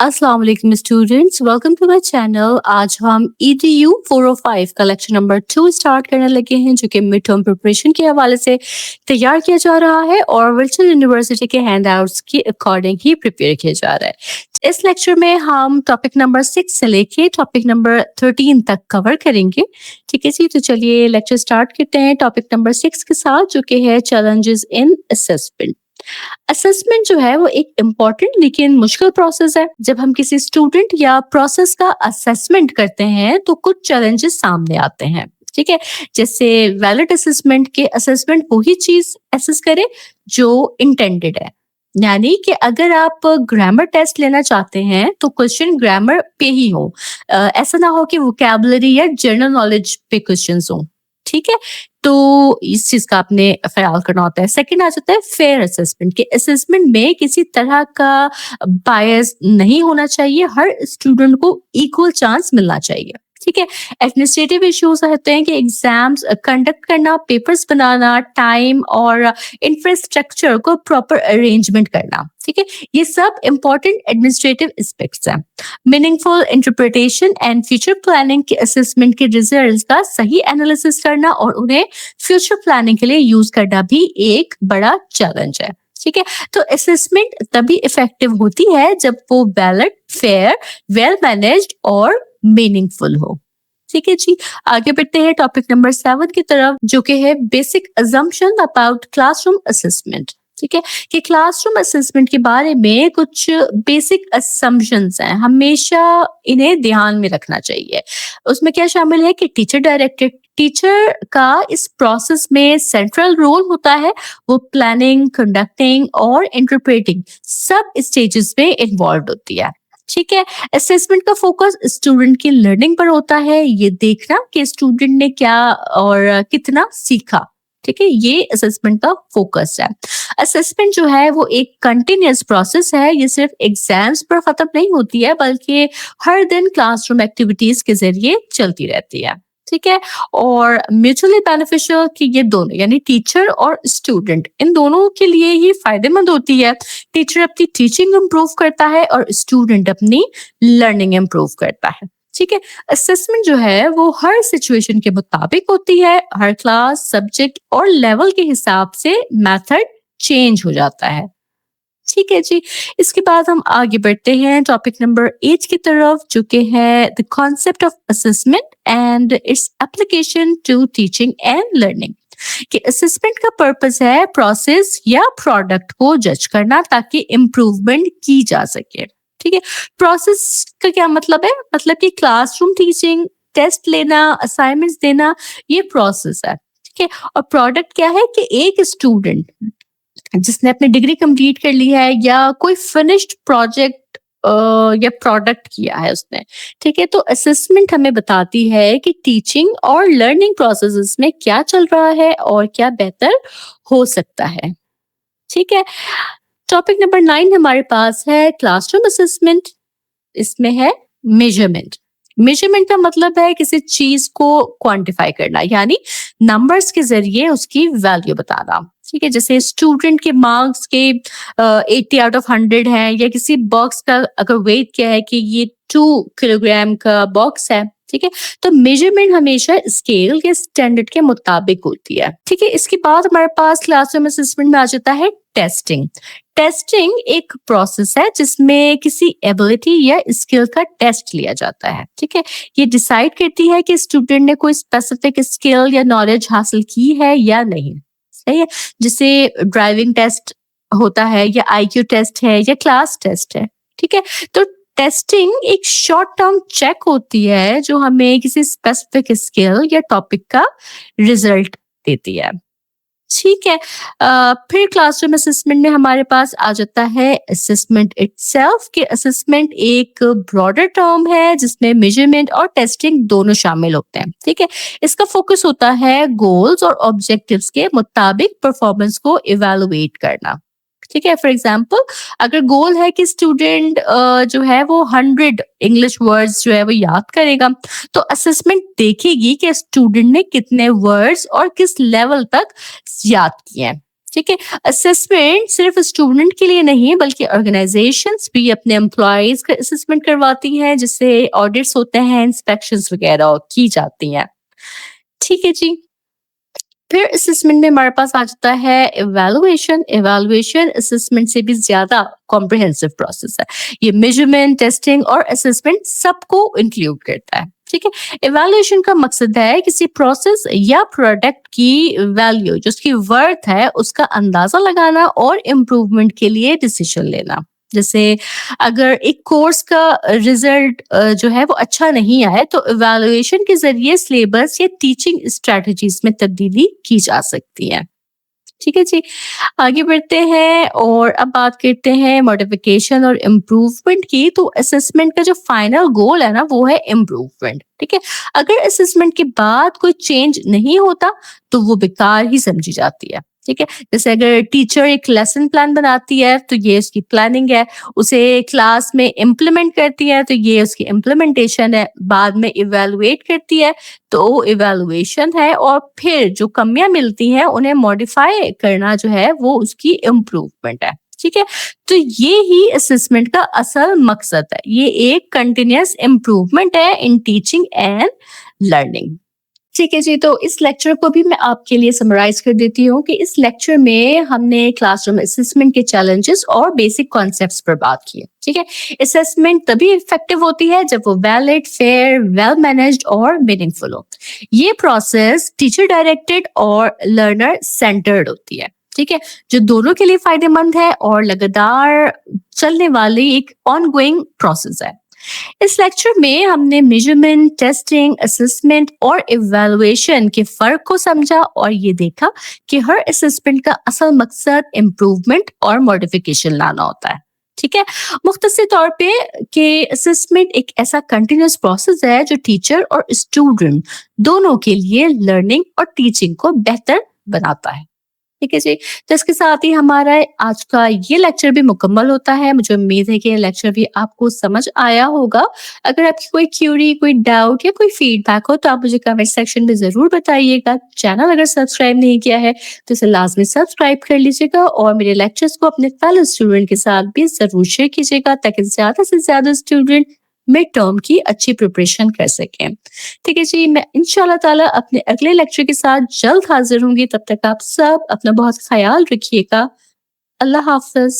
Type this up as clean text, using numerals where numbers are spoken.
अस्सलाम वालेकुम students, welcome to my channel. आज हम EDU 405 का लेक्चर नंबर 2 स्टार्ट करने लगे हैं, जो कि मिड टर्म प्रिपरेशन के हवाले से तैयार किया जा रहा है और वर्चुअल यूनिवर्सिटी के हैंडआउट्स के अकॉर्डिंग ही प्रिपेयर किया जा रहा है। इस लेक्चर में हम टॉपिक नंबर 6 से लेके टॉपिक नंबर 13 तक कवर करेंगे। ठीक है जी, तो चलिए लेक्चर स्टार्ट करते हैं टॉपिक नंबर 6 के साथ, जो कि है चैलेंजेस इन असेसमेंट। असेसमेंट जो है वो एक इम्पॉर्टेंट लेकिन मुश्किल प्रोसेस है। जब हम किसी स्टूडेंट या प्रोसेस का असेसमेंट करते हैं तो कुछ चैलेंजेस सामने आते हैं। ठीक है, जैसे वैलिड असेसमेंट के असेसमेंट वही चीज असेस करे जो इंटेंडेड है। यानी कि अगर आप ग्रामर टेस्ट लेना चाहते हैं तो क्वेश्चन ग्रामर पे ही हो। ऐसा ना हो कि वोकैबुलरी या जनरल नॉलेज पे क्वेश्चंस हो। ठीक है, तो इस चीज का आपने ख्याल करना होता है। सेकंड आ जाता है फेयर असेसमेंट के असेसमेंट में किसी तरह का बायस नहीं होना चाहिए, हर स्टूडेंट को इक्वल चांस मिलना चाहिए। ठीक है, एडमिनिस्ट्रेटिव इश्यूज होते हैं कि एग्जाम्स कंडक्ट करना, पेपर्स बनाना, टाइम और इंफ्रास्ट्रक्चर को प्रॉपर अरेंजमेंट करना। ठीक है, ये सब इंपॉर्टेंट एडमिनिस्ट्रेटिव एस्पेक्ट्स हैं। Meaningful interpretation and future planning के असेसमेंट के रिजल्ट्स का सही एनालिसिस करना और उन्हें फ्यूचर प्लानिंग के लिए यूज करना भी एक बड़ा चैलेंज है। ठीक है, तो असेसमेंट तभी इफेक्टिव होती है जब वो वैलिड, फेयर, वेल मैनेज्ड और मीनिंगफुल हो। ठीक है जी, आगे बढ़ते हैं टॉपिक नंबर 7 की तरफ, जो कि है basic assumption about classroom assessment. ठीक है, कि क्लासरूम असेसमेंट के बारे में कुछ बेसिक असम्पशंस हैं, हमेशा इन्हें ध्यान में रखना चाहिए। उसमें क्या शामिल है कि टीचर का इस प्रोसेस में सेंट्रल रोल होता है। वो प्लानिंग, कंडक्टिंग और इंटरप्रेटिंग सब स्टेजेस में इन्वॉल्व होती है। ठीक है, असेसमेंट का फोकस स्टूडेंट की लर्निंग पर होता है, ये देखना कि स्टूडेंट ने क्या और कितना सीखा। ठीक है, ये असेसमेंट का फोकस है। असेसमेंट जो है वो एक कंटिन्यूअस प्रोसेस है, ये सिर्फ एग्जाम्स पर खत्म नहीं होती है, बल्कि हर दिन क्लासरूम एक्टिविटीज के जरिए चलती रहती है। ठीक है, और म्यूचुअली बेनिफिशियल कि ये दोनों यानी टीचर और स्टूडेंट इन दोनों के लिए ही फायदेमंद होती है। टीचर अपनी टीचिंग इम्प्रूव करता है और स्टूडेंट अपनी लर्निंग इम्प्रूव करता है। ठीक है, असेसमेंट जो है वो हर सिचुएशन के मुताबिक होती है, हर क्लास, सब्जेक्ट और लेवल के हिसाब से मेथड चेंज हो जाता है। ठीक है जी, इसके बाद हम आगे बढ़ते हैं टॉपिक नंबर 8 की तरफ, जो कि है the concept of assessment and its application to teaching and learning. कि असेसमेंट का पर्पस है प्रोसेस या प्रोडक्ट को जज करना ताकि इम्प्रूवमेंट की जा सके। ठीक है, प्रोसेस का क्या मतलब है? मतलब कि क्लासरूम टीचिंग, टेस्ट लेना, असाइनमेंट्स देना, ये प्रोसेस है। ठीक है, और प्रोडक्ट क्या है कि एक स्टूडेंट जिसने अपनी डिग्री कंप्लीट कर ली है या कोई फिनिश्ड प्रोजेक्ट या प्रोडक्ट किया है उसने। ठीक है, तो असेसमेंट हमें बताती है कि टीचिंग और लर्निंग प्रोसेसेस में क्या चल रहा है और क्या बेहतर हो सकता है। ठीक है, टॉपिक नंबर 9 हमारे पास है क्लासरूम असेसमेंट। इसमें है मेजरमेंट। मेजरमेंट का मतलब है किसी चीज को क्वांटिफाई करना, यानी नंबर्स के जरिए उसकी वैल्यू बताना। ठीक है, जैसे स्टूडेंट के मार्क्स के 80 आउट ऑफ 100 है, या किसी बॉक्स का अगर वेट किया है कि ये 2 किलोग्राम का बॉक्स है। ठीक है, तो मेजरमेंट हमेशा स्केल के स्टैंडर्ड के मुताबिक होती है। ठीक है, इसके बाद हमारे पास क्लासरूम असेसमेंट में आ जाता है टेस्टिंग। टेस्टिंग एक प्रोसेस है जिसमें किसी एबिलिटी या स्किल का टेस्ट लिया जाता है। ठीक है, ये डिसाइड करती है कि स्टूडेंट ने कोई स्पेसिफिक स्किल या नॉलेज हासिल की है या नहीं। सही है, जैसे ड्राइविंग टेस्ट होता है, या IQ टेस्ट है, या क्लास टेस्ट है। ठीक है, तो टेस्टिंग एक शॉर्ट टर्म चेक होती है जो हमें किसी स्पेसिफिक स्किल या टॉपिक का रिजल्ट देती है। ठीक है, फिर क्लासरूम असेसमेंट में हमारे पास आ जाता है असेसमेंट इटसेल्फ। कि असेसमेंट एक ब्रॉडर टर्म है जिसमें मेजरमेंट और टेस्टिंग दोनों शामिल होते हैं। ठीक है, इसका फोकस होता है गोल्स और ऑब्जेक्टिव्स के मुताबिक परफॉर्मेंस को इवेलुएट करना। ठीक है, फॉर एग्जाम्पल अगर गोल है कि स्टूडेंट जो है वो 100 इंग्लिश वर्ड्स जो है वो याद करेगा, तो असेसमेंट देखेगी कि स्टूडेंट ने कितने वर्ड्स और किस लेवल तक याद किए हैं। ठीक है? असेसमेंट सिर्फ स्टूडेंट के लिए नहीं बल्कि ऑर्गेनाइजेशंस भी अपने एम्प्लॉइज का असेसमेंट करवाती हैं, जिससे ऑडिट्स होते हैं, इंस्पेक्शंस वगैरह की जाती हैं। ठीक है जी। फिर असेसमेंट में हमारे पास आ जाता है इवैल्यूएशन। इवैल्यूएशन असेसमेंट से भी ज्यादा कॉम्प्रिहेंसिव प्रोसेस है। ये मेजरमेंट, टेस्टिंग और असेसमेंट सबको इंक्लूड करता है। ठीक है। इवैल्यूएशन का मकसद है किसी प्रोसेस या प्रोडक्ट की वैल्यू, जो उसकी वर्थ है, उसका अंदाजा लगाना और इम्प्रूवमेंट के लिए डिसीजन लेना। जैसे अगर एक कोर्स का रिजल्ट जो है वो अच्छा नहीं आया, तो इवैल्यूएशन के जरिए सिलेबस या टीचिंग स्ट्रेटजीज में तब्दीली की जा सकती है। ठीक है जी। आगे बढ़ते हैं और अब बात करते हैं मॉडिफिकेशन और इम्प्रूवमेंट की। तो असेसमेंट का जो फाइनल गोल है ना, वो है इम्प्रूवमेंट। ठीक है। अगर असेसमेंट के बाद कोई चेंज नहीं होता तो वो बेकार ही समझी जाती है। ठीक है। जैसे अगर टीचर एक लेसन प्लान बनाती है तो ये उसकी प्लानिंग है, उसे क्लास में इम्प्लीमेंट करती है तो ये उसकी इम्प्लीमेंटेशन है, बाद में इवेलुएट करती है तो इवैल्यूएशन है, और फिर जो कमियां मिलती हैं उन्हें मॉडिफाई करना जो है वो उसकी इम्प्रूवमेंट है। ठीक है। तो ये ही असेसमेंट का असल मकसद है। ये एक कंटिन्यूअस इम्प्रूवमेंट है इन टीचिंग एंड लर्निंग। ठीक है जी। तो इस लेक्चर को भी मैं आपके लिए समराइज कर देती हूँ कि इस लेक्चर में हमने क्लासरूम असेसमेंट के चैलेंजेस और बेसिक कॉन्सेप्ट्स पर बात की है। ठीक है। असेसमेंट तभी इफेक्टिव होती है जब वो वैलिड, फेयर, वेल मैनेज्ड और मीनिंगफुल हो। ये प्रोसेस टीचर डायरेक्टेड और लर्नर सेंटर्ड होती है। ठीक है। जो दोनों के लिए फायदेमंद है और लगातार चलने वाली एक ऑनगोइंग प्रोसेस है। इस लेक्चर में हमने मेजरमेंट, टेस्टिंग, असेसमेंट और इवैल्यूएशन के फर्क को समझा और ये देखा कि हर असेसमेंट का असल मकसद इम्प्रूवमेंट और मॉडिफिकेशन लाना होता है। ठीक है। मुख्तसर तौर पे कि असेसमेंट एक ऐसा कंटिन्यूअस प्रोसेस है जो टीचर और स्टूडेंट दोनों के लिए लर्निंग और टीचिंग को बेहतर बनाता है। ठीक है जी। तो इसके साथ ही हमारा आज का ये लेक्चर भी मुकम्मल होता है। मुझे उम्मीद है कि ये लेक्चर भी आपको समझ आया होगा। अगर आपकी कोई क्यूरी, कोई डाउट या कोई फीडबैक हो तो आप मुझे कमेंट सेक्शन में ज़रूर बताइएगा। चैनल अगर सब्सक्राइब नहीं किया है तो इसे लाज़मी सब्सक्राइब कर लीजिएगा और मेरे लेक्चर्स को अपने फेलो स्टूडेंट के साथ भी ज़रूर शेयर कीजिएगा ताकि ज़्यादा से ज़्यादा स्टूडेंट मिड टर्म की अच्छी प्रिपरेशन कर सकें। ठीक है जी। मैं इंशाल्लाह ताला अपने अगले लेक्चर के साथ जल्द हाजिर होंगी। तब तक आप सब अपना बहुत ख्याल रखिएगा। अल्लाह हाफ़िज़।